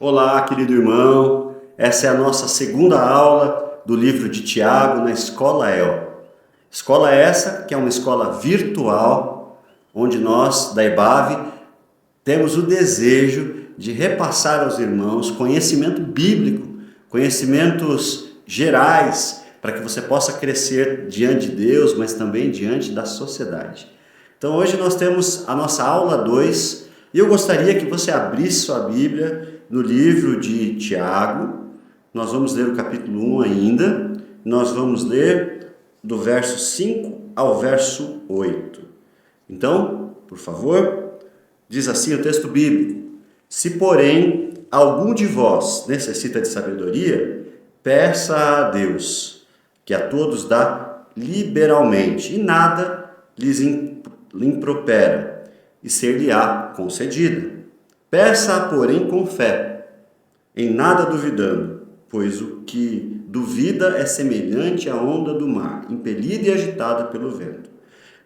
Olá, querido irmão. Essa é a nossa segunda aula do livro de Tiago na Escola El. Escola essa que é uma escola virtual, onde nós, da EBAV, temos o desejo de repassar aos irmãos conhecimento bíblico, conhecimentos gerais, para que você possa crescer diante de Deus, mas também diante da sociedade. Então hoje nós temos a nossa aula 2 e eu gostaria que você abrisse sua Bíblia no livro de Tiago. Nós vamos ler o capítulo 1 ainda, nós vamos ler do verso 5 ao verso 8. Então, por favor, diz assim o texto bíblico: se porém algum de vós necessita de sabedoria, peça a Deus, que a todos dá liberalmente, e nada lhes impropera, e ser-lhe-á concedida. Peça-a, porém, com fé, em nada duvidando, pois o que duvida é semelhante à onda do mar, impelida e agitada pelo vento.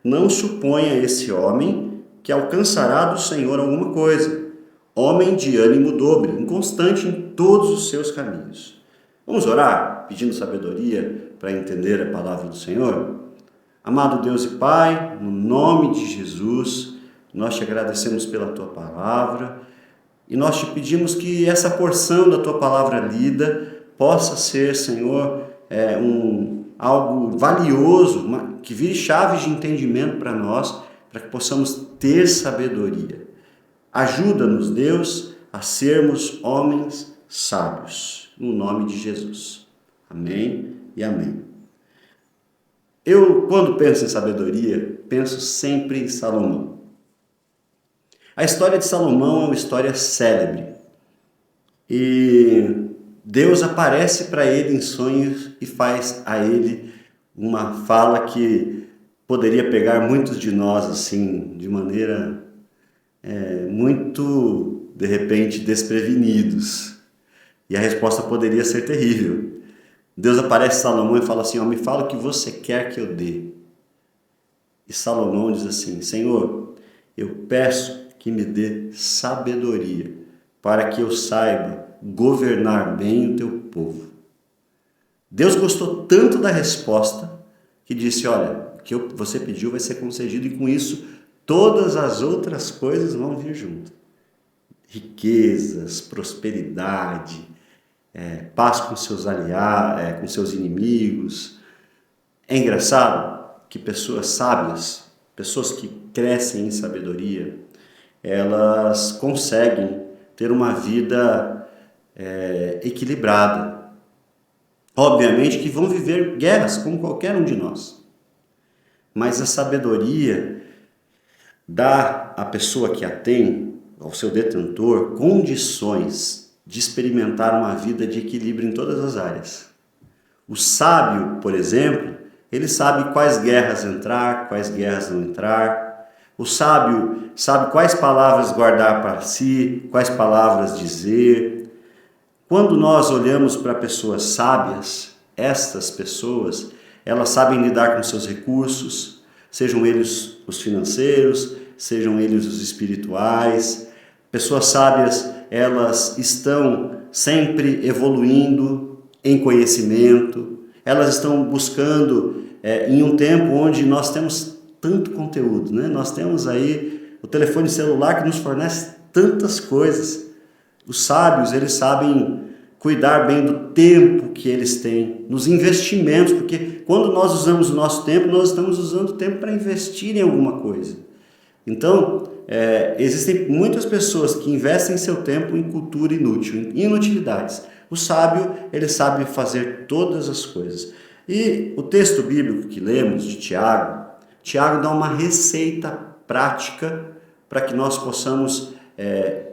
Não suponha esse homem que alcançará do Senhor alguma coisa. Homem de ânimo dobre, inconstante em todos os seus caminhos. Vamos orar, pedindo sabedoria para entender a palavra do Senhor? Amado Deus e Pai, no nome de Jesus, nós te agradecemos pela Tua palavra e nós te pedimos que essa porção da Tua palavra lida possa ser, Senhor, algo valioso, que vire chaves de entendimento para nós, para que possamos ter sabedoria. Ajuda-nos, Deus, a sermos homens sábios, no nome de Jesus. Amém e amém. Eu, quando penso em sabedoria, penso sempre em Salomão. A história de Salomão é uma história célebre. E Deus aparece para ele em sonhos e faz a ele uma fala que poderia pegar muitos de nós assim, de maneira muito, de repente, desprevenidos. E a resposta poderia ser terrível. Deus aparece a Salomão e fala assim: me fala o que você quer que eu dê. E Salomão diz assim: Senhor, eu peço que me dê sabedoria, para que eu saiba governar bem o teu povo. Deus gostou tanto da resposta que disse: olha, o que você pediu vai ser concedido, e com isso todas as outras coisas vão vir junto. Riquezas, prosperidade, paz com seus aliados, com seus inimigos. É engraçado que pessoas sábias, pessoas que crescem em sabedoria, elas conseguem ter uma vida equilibrada. Obviamente que vão viver guerras como qualquer um de nós, mas a sabedoria dá à pessoa que a tem, ao seu detentor, condições de experimentar uma vida de equilíbrio em todas as áreas. O sábio, por exemplo, ele sabe quais guerras entrar, quais guerras não entrar. O sábio sabe quais palavras guardar para si, quais palavras dizer. Quando nós olhamos para pessoas sábias, estas pessoas, elas sabem lidar com seus recursos, sejam eles os financeiros, sejam eles os espirituais. Pessoas sábias, elas estão sempre evoluindo em conhecimento, elas estão buscando em um tempo onde nós temos tanto conteúdo, né? Nós temos aí o telefone celular que nos fornece tantas coisas. Os sábios, eles sabem cuidar bem do tempo que eles têm, nos investimentos, porque quando nós usamos o nosso tempo, nós estamos usando o tempo para investir em alguma coisa. Então, existem muitas pessoas que investem seu tempo em cultura inútil, em inutilidades. O sábio, ele sabe fazer todas as coisas. E o texto bíblico que lemos de Tiago dá uma receita prática para que nós possamos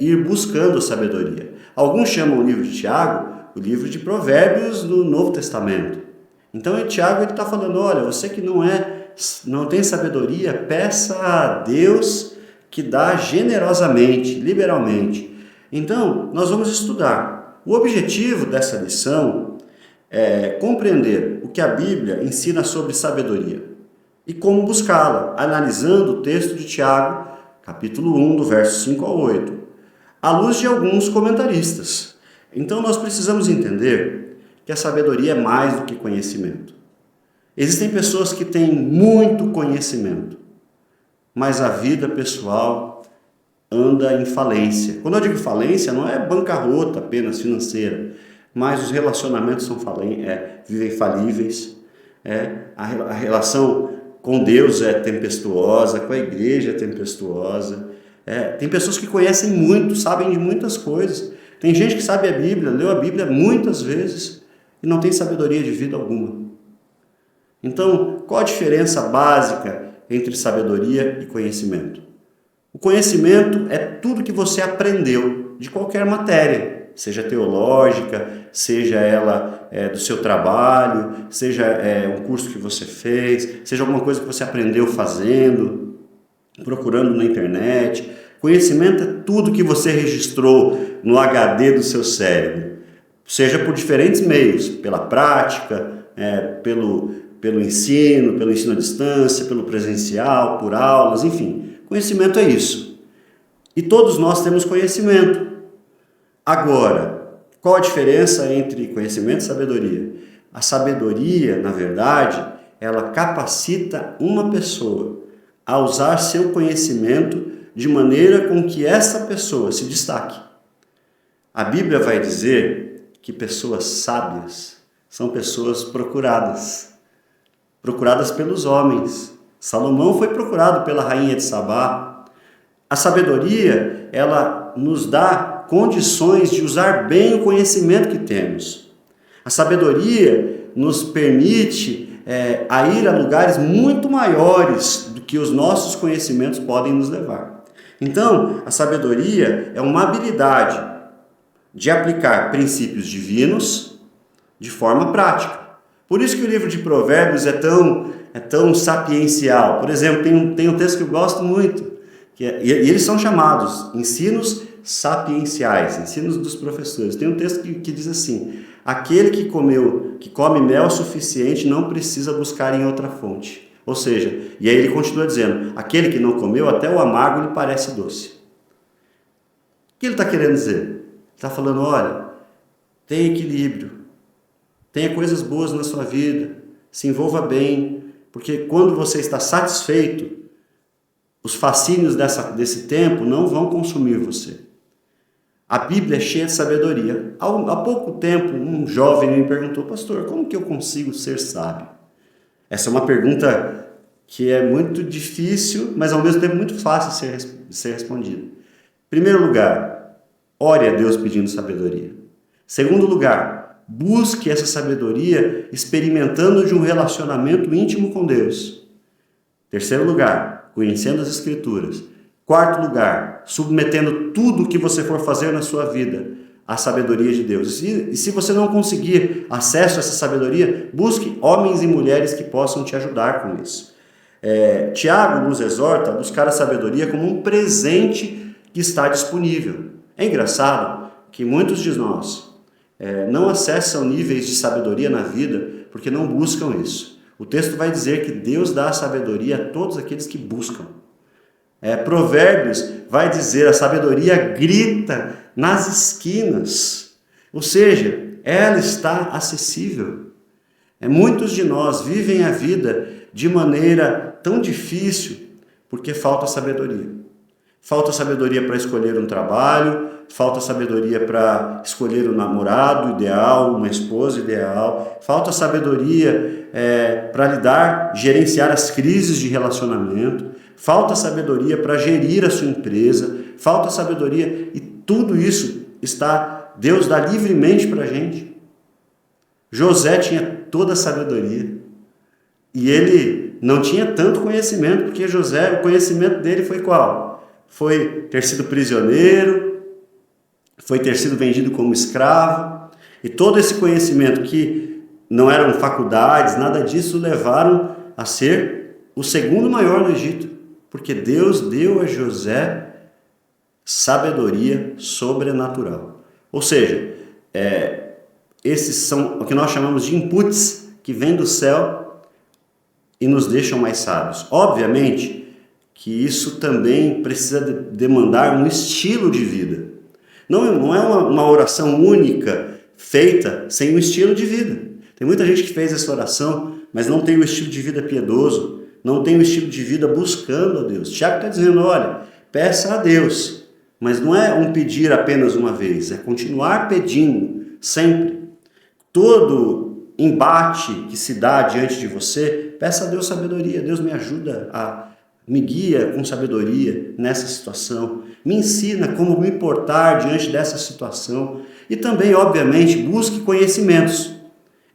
ir buscando a sabedoria. Alguns chamam o livro de Tiago o livro de Provérbios do Novo Testamento. Então, Tiago está falando: olha, você que não tem sabedoria, peça a Deus que dá generosamente, liberalmente. Então, nós vamos estudar. O objetivo dessa lição é compreender o que a Bíblia ensina sobre sabedoria e como buscá-la, analisando o texto de Tiago, capítulo 1, do verso 5 ao 8, à luz de alguns comentaristas. Então nós precisamos entender que a sabedoria é mais do que conhecimento. Existem pessoas que têm muito conhecimento, mas a vida pessoal anda em falência. Quando eu digo falência, não é bancarrota apenas financeira, mas os relacionamentos vivem falíveis, a relação com Deus é tempestuosa, com a igreja é tempestuosa. Tem pessoas que conhecem muito, sabem de muitas coisas. Tem gente que sabe a Bíblia, leu a Bíblia muitas vezes e não tem sabedoria de vida alguma. Então, qual a diferença básica entre sabedoria e conhecimento? O conhecimento é tudo que você aprendeu de qualquer matéria, seja teológica, seja ela do seu trabalho, seja um curso que você fez, seja alguma coisa que você aprendeu fazendo, procurando na internet. Conhecimento é tudo que você registrou no HD do seu cérebro, seja por diferentes meios, pela prática, pelo ensino à distância, pelo presencial, por aulas, enfim. Conhecimento é isso. E todos nós temos conhecimento. Agora, qual a diferença entre conhecimento e sabedoria? A sabedoria, na verdade, ela capacita uma pessoa a usar seu conhecimento de maneira com que essa pessoa se destaque. A Bíblia vai dizer que pessoas sábias são pessoas procuradas pelos homens. Salomão foi procurado pela rainha de Sabá. A sabedoria, ela nos dá condições de usar bem o conhecimento que temos. A sabedoria nos permite a ir a lugares muito maiores do que os nossos conhecimentos podem nos levar. Então, a sabedoria é uma habilidade de aplicar princípios divinos de forma prática. Por isso que o livro de Provérbios é tão sapiencial. Por exemplo, tem um texto que eu gosto muito, e eles são chamados ensinos sapienciais, ensinos dos professores. Tem um texto que diz assim: aquele que come mel suficiente não precisa buscar em outra fonte. Ou seja, e aí ele continua dizendo, aquele que não comeu, até o amargo lhe parece doce. O que ele está querendo dizer? Ele está falando, olha, tenha equilíbrio, tenha coisas boas na sua vida, se envolva bem, porque quando você está satisfeito, os fascínios desse tempo não vão consumir você. A Bíblia é cheia de sabedoria. Há pouco tempo, um jovem me perguntou, pastor, como que eu consigo ser sábio? Essa é uma pergunta que é muito difícil, mas ao mesmo tempo muito fácil de ser respondida. Em primeiro lugar, ore a Deus pedindo sabedoria. Segundo lugar, busque essa sabedoria experimentando de um relacionamento íntimo com Deus. Terceiro lugar, conhecendo as Escrituras. Quarto lugar, submetendo tudo o que você for fazer na sua vida à sabedoria de Deus. E se você não conseguir acesso a essa sabedoria, busque homens e mulheres que possam te ajudar com isso. Tiago nos exorta a buscar a sabedoria como um presente que está disponível. É engraçado que muitos de nós não acessam níveis de sabedoria na vida porque não buscam isso. O texto vai dizer que Deus dá a sabedoria a todos aqueles que buscam. Provérbios vai dizer, a sabedoria grita nas esquinas, ou seja, ela está acessível. Muitos de nós vivem a vida de maneira tão difícil porque falta sabedoria. Falta sabedoria para escolher um trabalho, falta sabedoria para escolher um namorado ideal, uma esposa ideal, falta sabedoria para gerenciar as crises de relacionamento, falta sabedoria para gerir a sua empresa, falta sabedoria, e tudo isso Deus dá livremente para a gente. José tinha toda a sabedoria e ele não tinha tanto conhecimento, porque o conhecimento dele foi qual? Foi ter sido prisioneiro, foi ter sido vendido como escravo, e todo esse conhecimento que não eram faculdades, nada disso, levaram a ser o segundo maior no Egito, porque Deus deu a José sabedoria sobrenatural. Ou seja, esses são o que nós chamamos de inputs que vêm do céu e nos deixam mais sábios. Obviamente que isso também precisa demandar um estilo de vida. Não é uma oração única feita sem um estilo de vida. Tem muita gente que fez essa oração, mas não tem o estilo de vida piedoso, não tem o estilo de vida buscando a Deus. Tiago está dizendo, olha, peça a Deus, mas não é um pedir apenas uma vez, é continuar pedindo sempre. Todo embate que se dá diante de você, peça a Deus sabedoria. Deus me ajuda me guia com sabedoria nessa situação, me ensina como me portar diante dessa situação e também, obviamente, busque conhecimentos.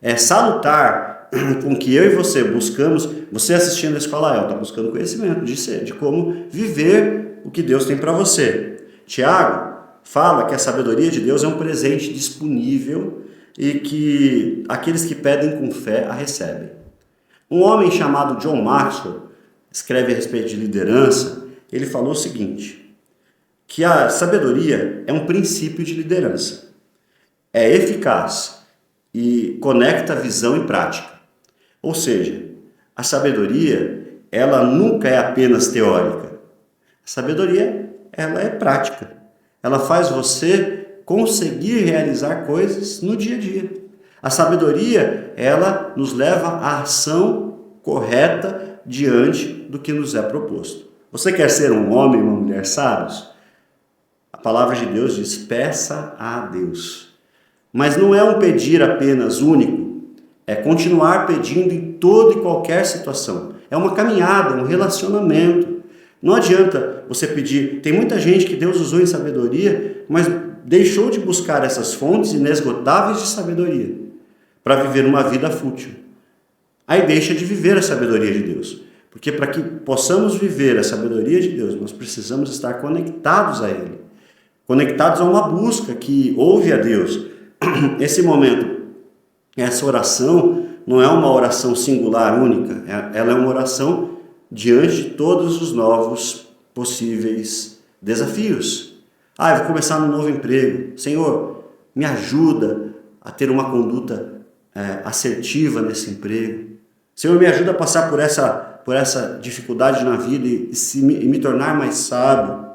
É salutar com que eu e você buscamos, você assistindo a Escola está buscando conhecimento de como viver o que Deus tem para você. Tiago fala que a sabedoria de Deus é um presente disponível e que aqueles que pedem com fé a recebem. Um homem chamado John Maxwell escreve a respeito de liderança. Ele falou o seguinte, que a sabedoria é um princípio de liderança, é eficaz e conecta visão e prática. Ou seja, a sabedoria, ela nunca é apenas teórica. A sabedoria, ela é prática. Ela faz você conseguir realizar coisas no dia a dia. A sabedoria, ela nos leva à ação correta diante do que nos é proposto. Você quer ser um homem e uma mulher sábios? A palavra de Deus diz, peça a Deus. Mas não é um pedir apenas único, é continuar pedindo em toda e qualquer situação. É uma caminhada, um relacionamento. Não adianta você pedir. Tem muita gente que Deus usou em sabedoria, mas deixou de buscar essas fontes inesgotáveis de sabedoria para viver uma vida fútil. Aí deixa de viver a sabedoria de Deus. Porque para que possamos viver a sabedoria de Deus, nós precisamos estar conectados a Ele. Conectados a uma busca que ouve a Deus. Esse momento, essa oração não é uma oração singular, única. Ela é uma oração diante de todos os novos possíveis desafios. Eu vou começar um novo emprego. Senhor, me ajuda a ter uma conduta assertiva nesse emprego. Senhor, me ajuda a passar por essa dificuldade na vida e me tornar mais sábio.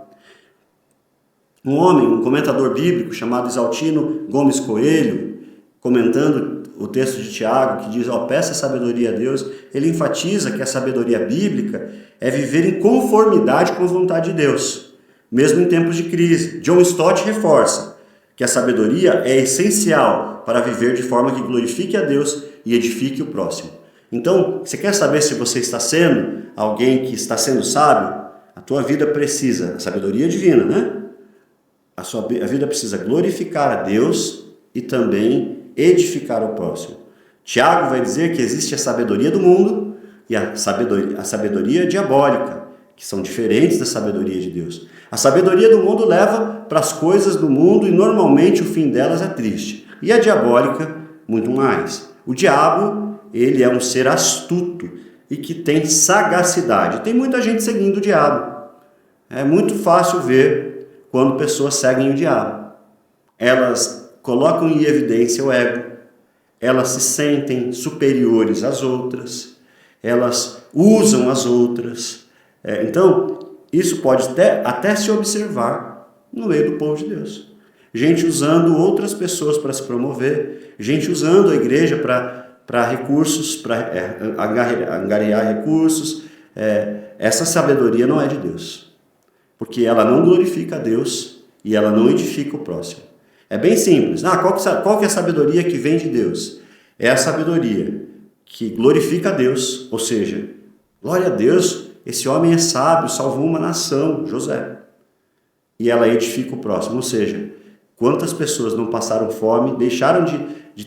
Um comentador bíblico chamado Exaltino Gomes Coelho, comentando o texto de Tiago, que diz, peça sabedoria a Deus, ele enfatiza que a sabedoria bíblica é viver em conformidade com a vontade de Deus, mesmo em tempos de crise. John Stott reforça que a sabedoria é essencial para viver de forma que glorifique a Deus e edifique o próximo. Então, você quer saber se você está sendo alguém que está sendo sábio? A tua vida precisa, a sabedoria divina, né? A vida precisa glorificar a Deus e também edificar o próximo. Tiago vai dizer que existe a sabedoria do mundo e a sabedoria diabólica, que são diferentes da sabedoria de Deus. A sabedoria do mundo leva para as coisas do mundo e normalmente o fim delas é triste. E a diabólica, muito mais. O diabo, ele é um ser astuto e que tem sagacidade. Tem muita gente seguindo o diabo. É muito fácil ver quando pessoas seguem o diabo. Elas colocam em evidência o ego, elas se sentem superiores às outras, elas usam as outras. Então, isso pode até se observar no meio do povo de Deus. Gente usando outras pessoas para se promover, gente usando a igreja para recursos, para angariar recursos. Essa sabedoria não é de Deus, porque ela não glorifica a Deus e ela não edifica o próximo. É bem simples. Qual que é a sabedoria que vem de Deus? É a sabedoria que glorifica a Deus, ou seja, glória a Deus, esse homem é sábio, salvou uma nação, José. E ela edifica o próximo, ou seja, quantas pessoas não passaram fome, deixaram de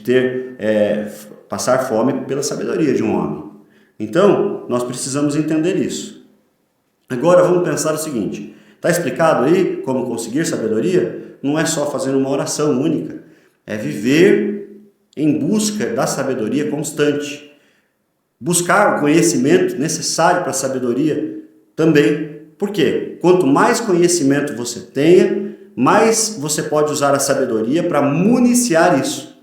passar fome pela sabedoria de um homem. Então, nós precisamos entender isso. Agora vamos pensar o seguinte, está explicado aí como conseguir sabedoria? Não é só fazer uma oração única, é viver em busca da sabedoria constante. Buscar o conhecimento necessário para a sabedoria também. Por quê? Quanto mais conhecimento você tenha, mais você pode usar a sabedoria para municiar isso.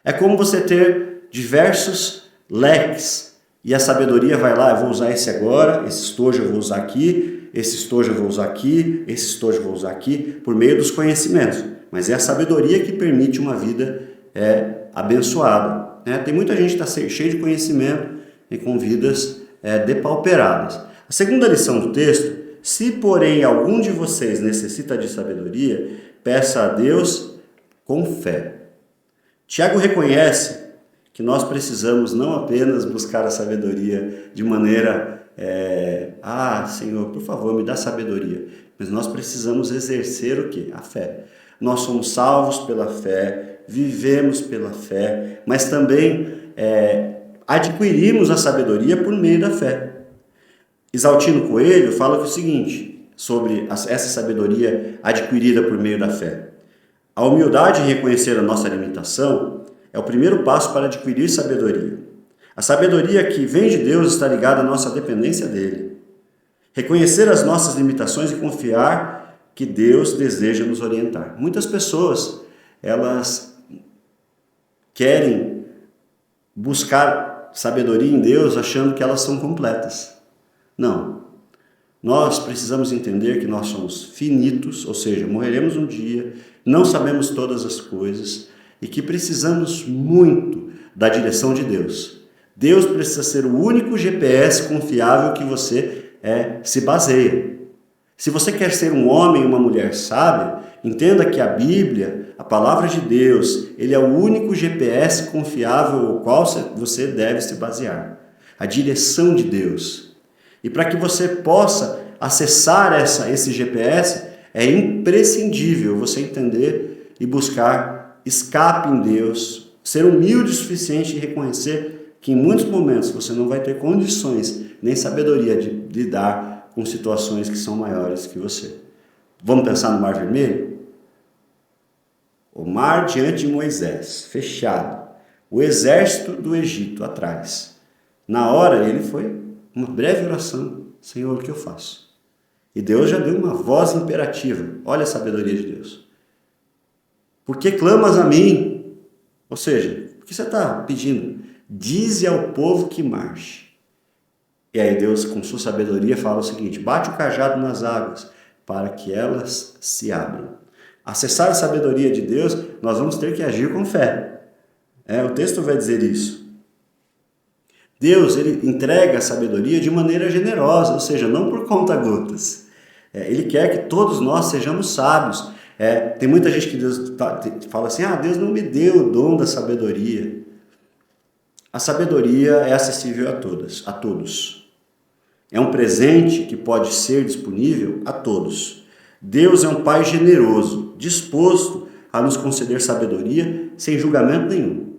É como você ter diversos leques e a sabedoria vai lá, eu vou usar esse agora, esse estojo eu vou usar aqui, esse estojo eu vou usar aqui, esse estojo eu vou usar aqui, por meio dos conhecimentos. mas é a sabedoria que permite uma vida abençoada. Né? Tem muita gente que está cheia de conhecimento e com vidas depauperadas. A segunda lição do texto: se porém algum de vocês necessita de sabedoria, peça a Deus com fé. Tiago reconhece que nós precisamos não apenas buscar a sabedoria de maneira, Senhor, por favor, me dá sabedoria, mas nós precisamos exercer o quê? A fé. Nós somos salvos pela fé, vivemos pela fé, mas também adquirimos a sabedoria por meio da fé. Exaltino Coelho fala o seguinte sobre essa sabedoria adquirida por meio da fé: a humildade em reconhecer a nossa limitação é o primeiro passo para adquirir sabedoria. A sabedoria que vem de Deus está ligada à nossa dependência dele. Reconhecer as nossas limitações e confiar que Deus deseja nos orientar. Muitas pessoas, elas querem buscar sabedoria em Deus achando que elas são completas. Não. Nós precisamos entender que nós somos finitos, ou seja, morreremos um dia, não sabemos todas as coisas e que precisamos muito da direção de Deus. Deus precisa ser o único GPS confiável que você se baseia. Se você quer ser um homem ou uma mulher sábia, entenda que a Bíblia, a palavra de Deus, ele é o único GPS confiável ao qual você deve se basear. A direção de Deus. E para que você possa acessar esse GPS, é imprescindível você entender e buscar escape em Deus, ser humilde o suficiente e reconhecer que em muitos momentos você não vai ter condições nem sabedoria de lidar com situações que são maiores que você. Vamos pensar no Mar Vermelho? O mar diante de Moisés, fechado. O exército do Egito atrás. Na hora ele foi uma breve oração: Senhor, o que eu faço? E Deus já deu uma voz imperativa. Olha a sabedoria de Deus. Por que clamas a mim? Ou seja, o que você está pedindo? Dize ao povo que marche. E aí Deus, com sua sabedoria, fala o seguinte: bate o cajado nas águas, para que elas se abram. Acessar a sabedoria de Deus, nós vamos ter que agir com fé. O texto vai dizer isso. Deus, ele entrega a sabedoria de maneira generosa, ou seja, não por conta-gotas. Ele quer que todos nós sejamos sábios. Tem muita gente que Deus fala assim: Deus não me deu o dom da sabedoria. A sabedoria é acessível a todos. É um presente que pode ser disponível a todos. Deus é um Pai generoso, disposto a nos conceder sabedoria sem julgamento nenhum.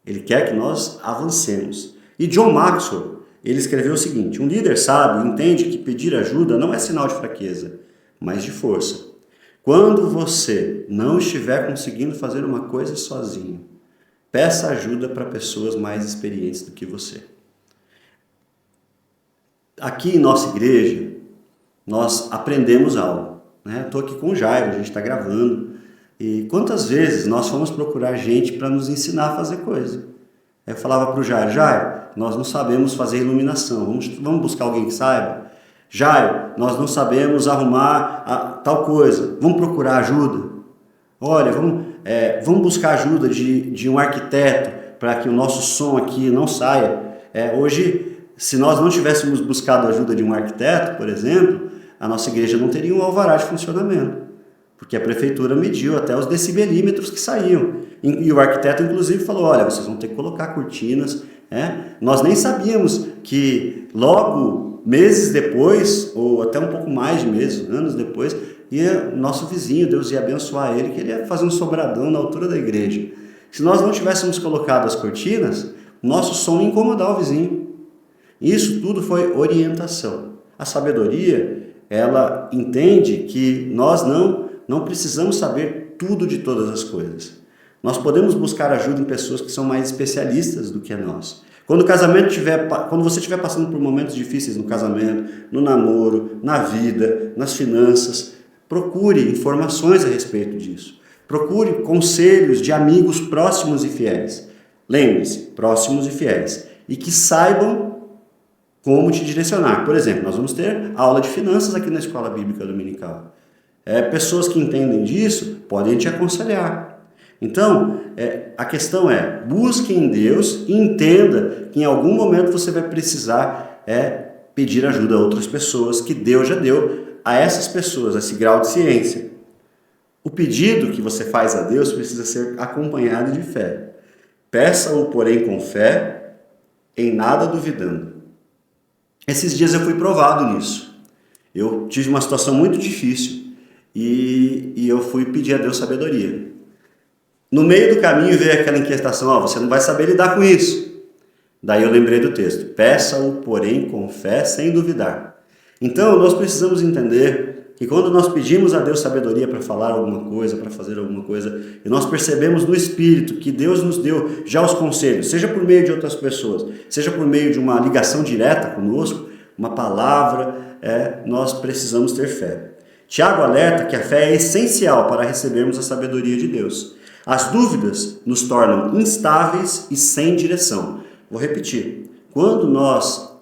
Ele quer que nós avancemos. E John Maxwell, ele escreveu o seguinte: um líder sábio entende que pedir ajuda não é sinal de fraqueza, mas de força. Quando você não estiver conseguindo fazer uma coisa sozinho, peça ajuda para pessoas mais experientes do que você. Aqui em nossa igreja, nós aprendemos algo. Estou aqui com o Jairo, a gente está gravando. E quantas vezes nós fomos procurar gente para nos ensinar a fazer coisa? Eu falava para o Jairo: Jairo, nós não sabemos fazer iluminação, vamos buscar alguém que saiba. Jairo, nós não sabemos arrumar tal coisa, vamos procurar ajuda. Olha, vamos buscar ajuda de um arquiteto para que o nosso som aqui não saia. Hoje, se nós não tivéssemos buscado a ajuda de um arquiteto, por exemplo, a nossa igreja não teria um alvará de funcionamento, porque a prefeitura mediu até os decibelímetros que saíam. E o arquiteto, inclusive, falou: olha, vocês vão ter que colocar cortinas. Nós nem sabíamos que logo, meses depois, ou até um pouco mais de meses, anos depois, nosso vizinho, Deus ia abençoar ele, que ele ia fazer um sobradão na altura da igreja. Se nós não tivéssemos colocado as cortinas, nosso som ia incomodar o vizinho. Isso tudo foi orientação. A sabedoria, ela entende que nós não precisamos saber tudo de todas as coisas. Nós podemos buscar ajuda em pessoas que são mais especialistas do que nós. Quando você estiver passando por momentos difíceis no casamento, no namoro, na vida, nas finanças, procure informações a respeito disso. Procure conselhos de amigos próximos e fiéis. Lembre-se, próximos e fiéis. E que saibam como te direcionar. Por exemplo, nós vamos ter aula de finanças aqui na Escola Bíblica Dominical. Pessoas que entendem disso podem te aconselhar. Então, a questão é, busque em Deus e entenda que em algum momento você vai precisar pedir ajuda a outras pessoas, que Deus já deu a essas pessoas esse grau de ciência. O pedido que você faz a Deus precisa ser acompanhado de fé. Peça-o, porém, com fé, em nada duvidando. Esses dias eu fui provado nisso. Eu tive uma situação muito difícil e eu fui pedir a Deus sabedoria. No meio do caminho veio aquela inquietação, você não vai saber lidar com isso. Daí eu lembrei do texto, peça-o, porém, com fé, sem duvidar. Então, nós precisamos entender que quando nós pedimos a Deus sabedoria para falar alguma coisa, para fazer alguma coisa, e nós percebemos no Espírito que Deus nos deu já os conselhos, seja por meio de outras pessoas, seja por meio de uma ligação direta conosco, uma palavra, nós precisamos ter fé. Tiago alerta que a fé é essencial para recebermos a sabedoria de Deus. As dúvidas nos tornam instáveis e sem direção. Vou repetir. Quando nós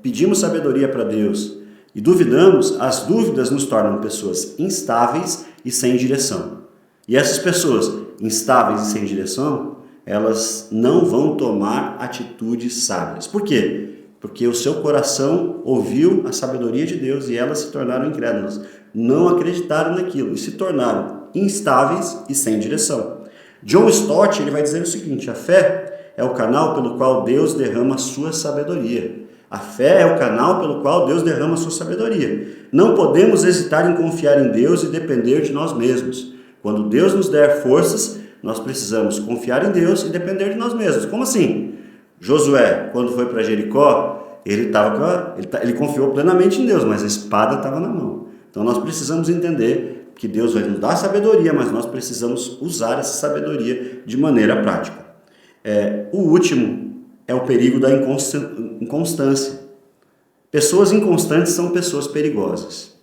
pedimos sabedoria para Deus e duvidamos, as dúvidas nos tornam pessoas instáveis e sem direção. E essas pessoas instáveis e sem direção, elas não vão tomar atitudes sábias. Por quê? Porque o seu coração ouviu a sabedoria de Deus e elas se tornaram incrédulas. Não acreditaram naquilo e se tornaram instáveis e sem direção. John Stott ele vai dizer o seguinte, a fé é o canal pelo qual Deus derrama a sua sabedoria. A fé é o canal pelo qual Deus derrama a sua sabedoria. Não podemos hesitar em confiar em Deus e depender de nós mesmos. Quando Deus nos der forças, nós precisamos confiar em Deus e depender de nós mesmos. Como assim? Josué, quando foi para Jericó, ele confiou plenamente em Deus, mas a espada estava na mão. Então nós precisamos entender que Deus vai nos dar sabedoria, mas nós precisamos usar essa sabedoria de maneira prática. O último é o perigo da inconstância. Pessoas inconstantes são pessoas perigosas.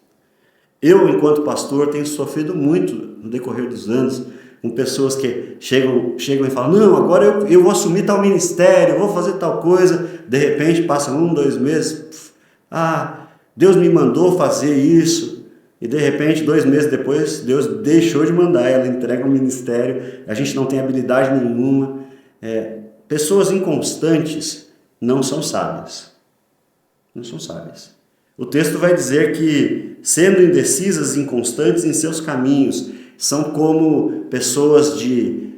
Eu, enquanto pastor, tenho sofrido muito no decorrer dos anos com pessoas que chegam e falam, não, agora eu vou assumir tal ministério, vou fazer tal coisa, de repente passa 1, 2 meses, Deus me mandou fazer isso, e de repente 2 meses depois Deus deixou de mandar, ela entrega o ministério, a gente não tem habilidade nenhuma. Pessoas inconstantes não são sábias. Não são sábias. O texto vai dizer que, sendo indecisas e inconstantes em seus caminhos, são como pessoas de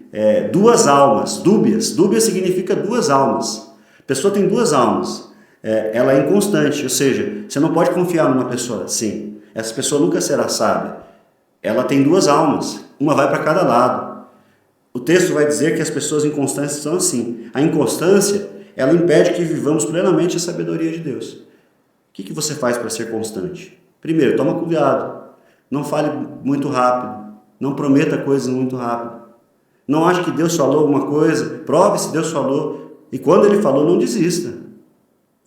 2 almas, dúbias. Dúbia significa 2 almas. A pessoa tem 2 almas. Ela é inconstante, ou seja, você não pode confiar numa pessoa assim. Essa pessoa nunca será sábia. Ela tem 2 almas, uma vai para cada lado. O texto vai dizer que as pessoas inconstantes são assim. A inconstância, ela impede que vivamos plenamente a sabedoria de Deus. O que você faz para ser constante? Primeiro, toma cuidado. Não fale muito rápido. Não prometa coisas muito rápido. Não ache que Deus falou alguma coisa. Prove se Deus falou. E quando Ele falou, não desista.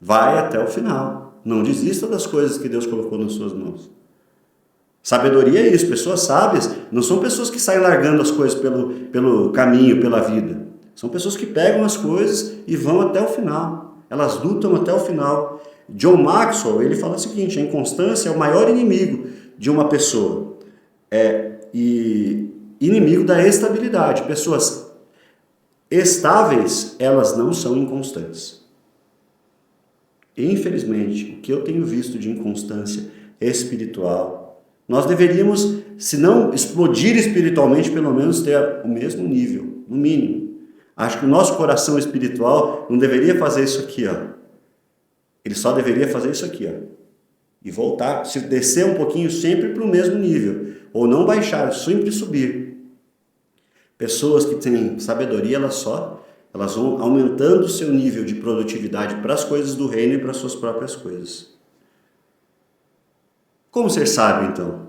Vai até o final. Não desista das coisas que Deus colocou nas suas mãos. Sabedoria é isso. Pessoas sábias não são pessoas que saem largando as coisas pelo caminho, pela vida. São pessoas que pegam as coisas e vão até o final. Elas lutam até o final. John Maxwell, ele fala o seguinte, a inconstância é o maior inimigo de uma pessoa. E inimigo da estabilidade. Pessoas estáveis, elas não são inconstantes. Infelizmente, o que eu tenho visto de inconstância espiritual, nós deveríamos, se não explodir espiritualmente, pelo menos ter o mesmo nível, no mínimo. Acho que o nosso coração espiritual não deveria fazer isso aqui, Ele só deveria fazer isso aqui, e voltar, se descer um pouquinho sempre para o mesmo nível, ou não baixar, sempre subir. Pessoas que têm sabedoria, elas vão aumentando o seu nível de produtividade para as coisas do reino e para as suas próprias coisas. Como ser sábio, então?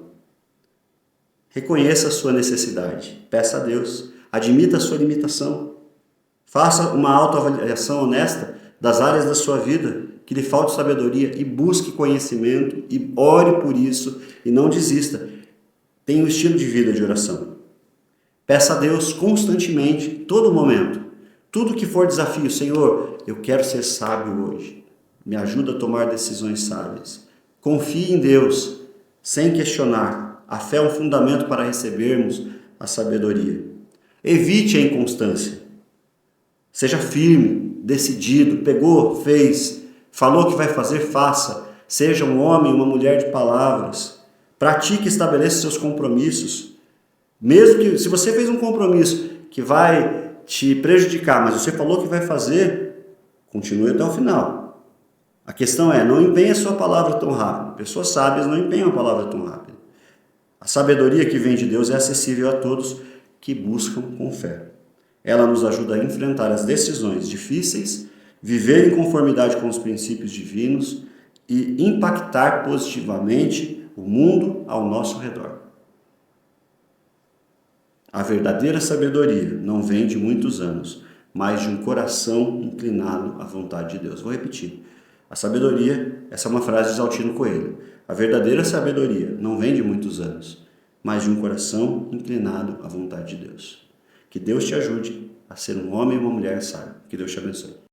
Reconheça a sua necessidade, peça a Deus, admita a sua limitação, faça uma autoavaliação honesta das áreas da sua vida que lhe falte sabedoria e busque conhecimento e ore por isso e não desista. Tenha um estilo de vida de oração. Peça a Deus constantemente, todo momento. Tudo que for desafio, Senhor, eu quero ser sábio hoje. Me ajuda a tomar decisões sábias. Confie em Deus, sem questionar. A fé é um fundamento para recebermos a sabedoria. Evite a inconstância. Seja firme, decidido, pegou, fez, falou que vai fazer, faça. Seja um homem, uma mulher de palavras. Pratique e estabeleça seus compromissos. Mesmo que, se você fez um compromisso que vai te prejudicar, mas você falou que vai fazer, continue até o final. A questão é, não empenhe a sua palavra tão rápido. Pessoas sábias não empenham a palavra tão rápido. A sabedoria que vem de Deus é acessível a todos que buscam com fé. Ela nos ajuda a enfrentar as decisões difíceis, viver em conformidade com os princípios divinos e impactar positivamente o mundo ao nosso redor. A verdadeira sabedoria não vem de muitos anos, mas de um coração inclinado à vontade de Deus. Vou repetir. A sabedoria, essa é uma frase de Altino Coelho. A verdadeira sabedoria não vem de muitos anos, mas de um coração inclinado à vontade de Deus. Que Deus te ajude a ser um homem e uma mulher sábio. Que Deus te abençoe.